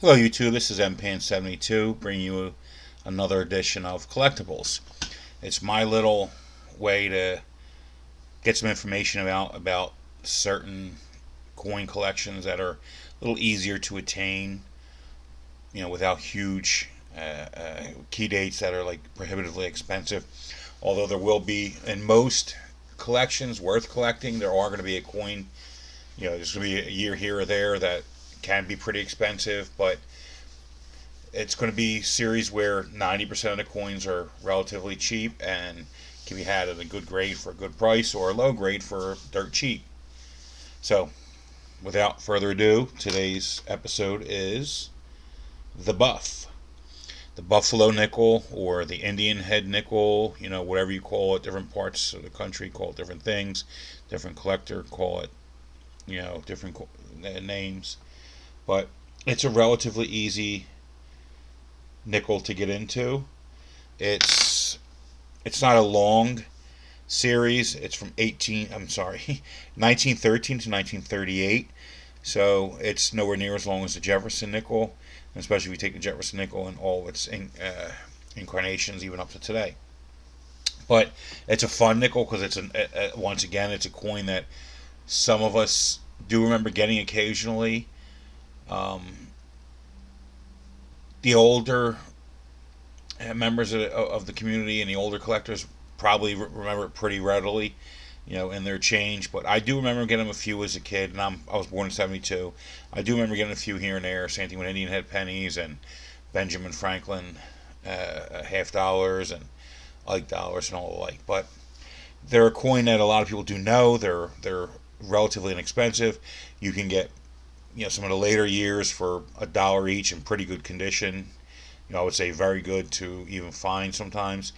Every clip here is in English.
Hello YouTube, this is MPan72 bringing you another edition of Collectibles. It's my little way to get some information about certain coin collections that are a little easier to attain, without huge key dates that are like prohibitively expensive. Although there will be, in most collections worth collecting, there are going to be a coin, there's going to be a year here or there that can be pretty expensive, but it's going to be series where 90% of the coins are relatively cheap and can be had at a good grade for a good price or a low grade for dirt cheap. So, without further ado, today's episode is the buff. The buffalo nickel or the Indian head nickel, whatever you call it, different parts of the country call it different things. Different collector call it, different names. But it's a relatively easy nickel to get into. It's it's not a long series. It's from 1913 to 1938. So it's nowhere near as long as the Jefferson nickel, especially if you take the Jefferson nickel and all its incarnations, even up to today. But it's a fun nickel because once again it's a coin that some of us do remember getting occasionally. Um, the older members of the community and the older collectors probably remember it pretty readily, in their change. But I do remember getting a few as a kid, and I was born in '72. I do remember getting a few here and there. Same thing with Indian head pennies and Benjamin Franklin half dollars and Ike dollars and all the like. But they're a coin that a lot of people do know. They're relatively inexpensive. You can get some of the later years for $1 each in pretty good condition. I would say very good to even fine sometimes.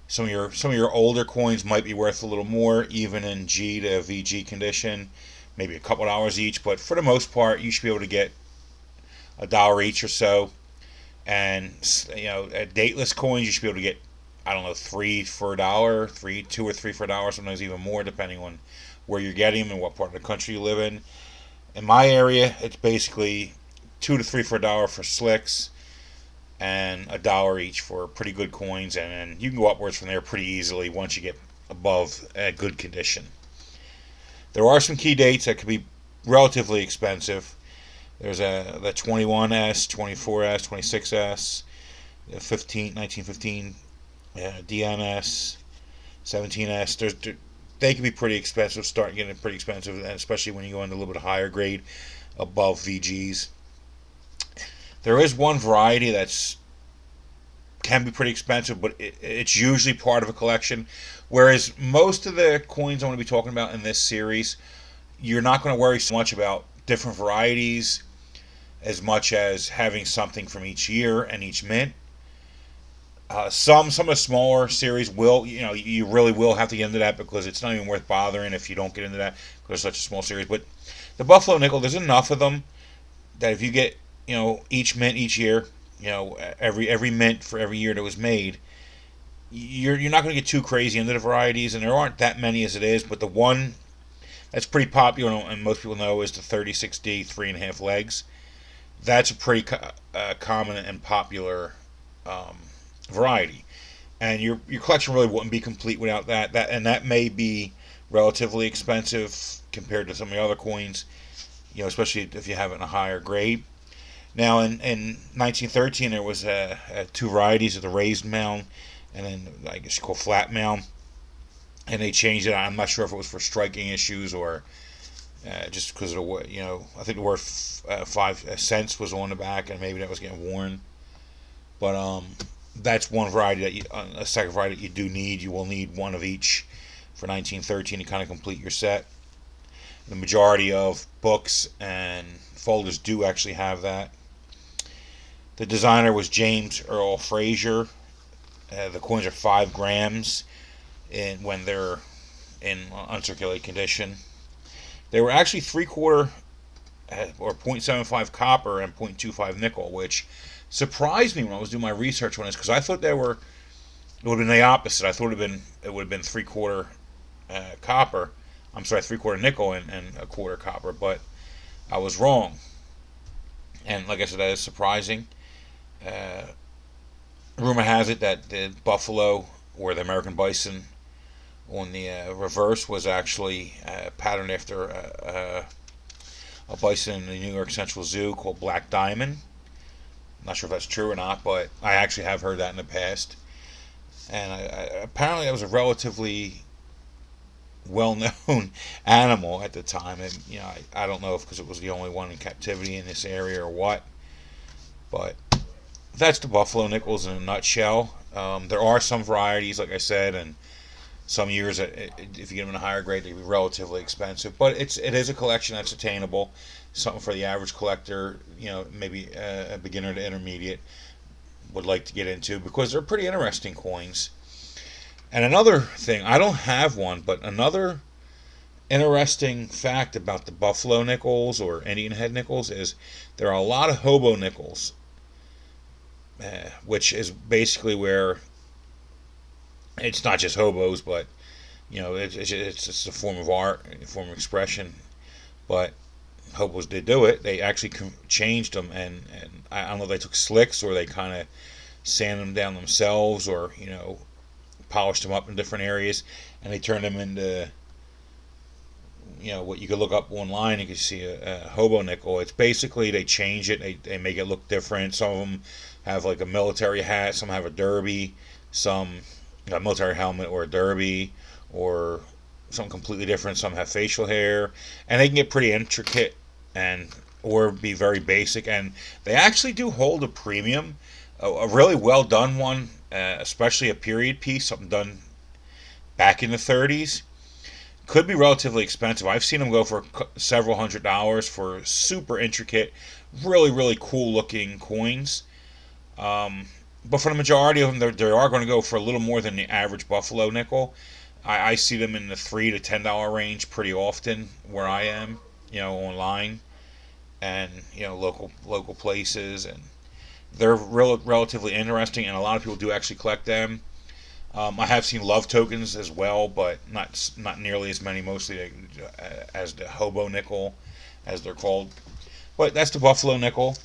Some of your older coins might be worth a little more, even in G to VG condition, maybe a couple dollars each. But for the most part, you should be able to get $1 each or so. And at dateless coins, you should be able to get, I don't know, three for $1, two or three for $1, sometimes even more, depending on where you're getting them and what part of the country you live in. In my area, it's basically two to three for $1 for slicks, and $1 each for pretty good coins, and then you can go upwards from there pretty easily once you get above good condition. There are some key dates that could be relatively expensive. There's the 21S, 24S, 26S, the 1915 DNS, 17S. They can be pretty expensive, start getting pretty expensive, and especially when you go into a little bit higher grade above VGs. There is one variety that's can be pretty expensive, but it's usually part of a collection. Whereas most of the coins I'm going to be talking about in this series, you're not going to worry so much about different varieties as much as having something from each year and each mint. Some of the smaller series will, you really will have to get into that because it's not even worth bothering if you don't get into that because it's such a small series. But the Buffalo Nickel, there's enough of them that if you get, each mint each year, every mint for every year that was made, you're not going to get too crazy into the varieties, and there aren't that many as it is. But the one that's pretty popular and most people know is the 36D 3.5 legs. That's a pretty common and popular variety, and your collection really wouldn't be complete without that. That may be relatively expensive compared to some of the other coins, especially if you have it in a higher grade. Now, in 1913, there was two varieties of the raised mound, and then I guess you call flat mound, and they changed it. I'm not sure if it was for striking issues or just because of the I think the word 5 cents was on the back, and maybe that was getting worn. But that's one variety a second variety that you do need. You will need one of each for 1913 to kind of complete your set. The majority of books and folders do actually have that. The designer was James Earl Frazier. The coins are 5 grams when they're in uncirculated condition. They were actually 3/4 or 0.75 copper and 0.25 nickel, which surprised me when I was doing my research on this because I thought it would have been the opposite. I thought it would have been 3/4 copper. I'm sorry, 3/4 nickel and a quarter copper, but I was wrong. And like I said, that is surprising. Uh, Rumor has it that the buffalo or the American bison on the reverse was actually patterned after a bison in the New York Central Zoo called Black Diamond. I'm not sure if that's true or not, but I actually have heard that in the past. And apparently, that was a relatively well-known animal at the time. And I don't know if because it was the only one in captivity in this area or what. But that's the buffalo nickels in a nutshell. There are some varieties, like I said, and some years, if you get them in a higher grade, they can be relatively expensive. But it is a collection that's attainable. Something for the average collector, maybe a beginner to intermediate would like to get into because they're pretty interesting coins. And another thing, I don't have one, but another interesting fact about the buffalo nickels or Indian head nickels is there are a lot of hobo nickels, which is basically where it's not just hobos, but it's just a form of art, a form of expression. But hobos did do it. They actually changed them, and I don't know if they took slicks or they kind of sanded them down themselves, or polished them up in different areas, and they turned them into what you could look up online. You can see a hobo nickel. It's basically they change it. They make it look different. Some of them have like a military hat. Some have a derby. Some a military helmet or a derby or something completely different. Some have facial hair, and they can get pretty intricate and or be very basic. And they actually do hold a premium. A really well done one, especially a period piece, something done back in the 30s, could be relatively expensive. I've seen them go for several $100s for super intricate, really, really cool looking coins. But for the majority of them, they are going to go for a little more than the average buffalo nickel. I see them in the $3 to $10 range pretty often where I am, online and local places, and they're relatively interesting, and a lot of people do actually collect them. I have seen love tokens as well, but not nearly as many, mostly as the hobo nickel, as they're called. But that's the buffalo nickel.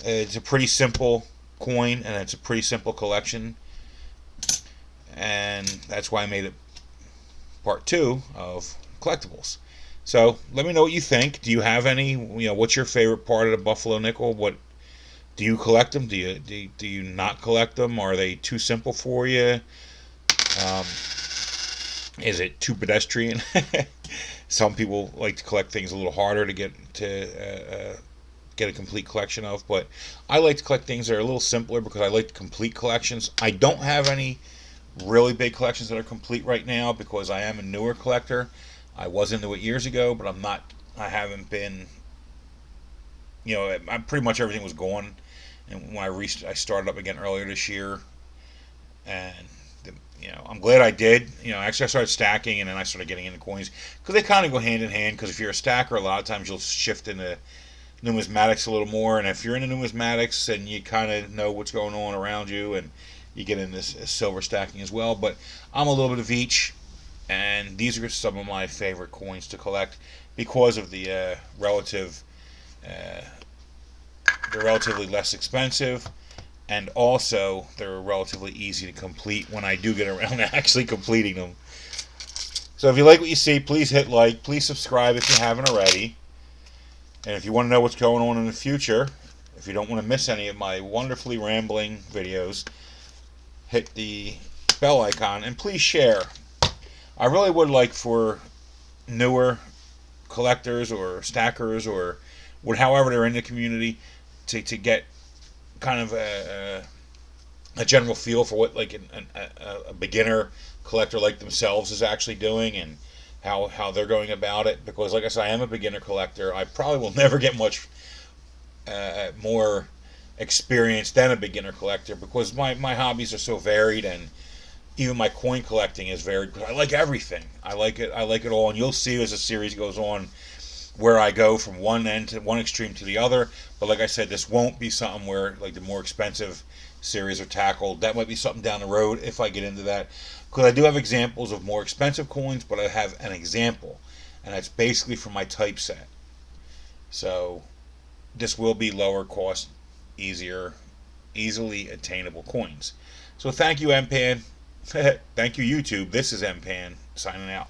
It's a pretty simple coin, and it's a pretty simple collection, and that's why I made it part 2 of collectibles. So let me know what you think. Do you have any? What's your favorite part of the buffalo nickel? What do you collect them? Do you not collect them? Are they too simple for you? Um, is it too pedestrian? Some people like to collect things a little harder to get a complete collection of, but I like to collect things that are a little simpler because I like complete collections. I don't have any really big collections that are complete right now because I am a newer collector. I was into it years ago, but I'm not. I haven't been. I pretty much everything was gone, and when I started up again earlier this year, and I'm glad I did. Actually, I started stacking, and then I started getting into coins because they kind of go hand in hand. Because if you're a stacker, a lot of times you'll shift into numismatics a little more, and if you're into numismatics and you kind of know what's going on around you, and you get into this silver stacking as well. But I'm a little bit of each, and these are some of my favorite coins to collect because of the uh, they're relatively less expensive, and also they're relatively easy to complete when I do get around to actually completing them. So if you like what you see, please hit like, please subscribe if you haven't already, and if you want to know what's going on in the future, if you don't want to miss any of my wonderfully rambling videos, hit the bell icon and please share. I really would like for newer collectors or stackers or however they're in the community to get kind of a general feel for what like a beginner collector like themselves is actually doing, and how they're going about it. Because like I said, I am a beginner collector. I probably will never get much more experience than a beginner collector because my hobbies are so varied, and even my coin collecting is varied because I like everything. I like it all, and you'll see as the series goes on where I go from one extreme to the other. But like I said, this won't be something where like the more expensive series are tackled. That might be something down the road if I get into that, because I do have examples of more expensive coins, but I have an example, and that's basically from my typeset. So this will be lower cost, easily attainable coins. So thank you, MPAN. Thank you, YouTube. This is MPAN signing out.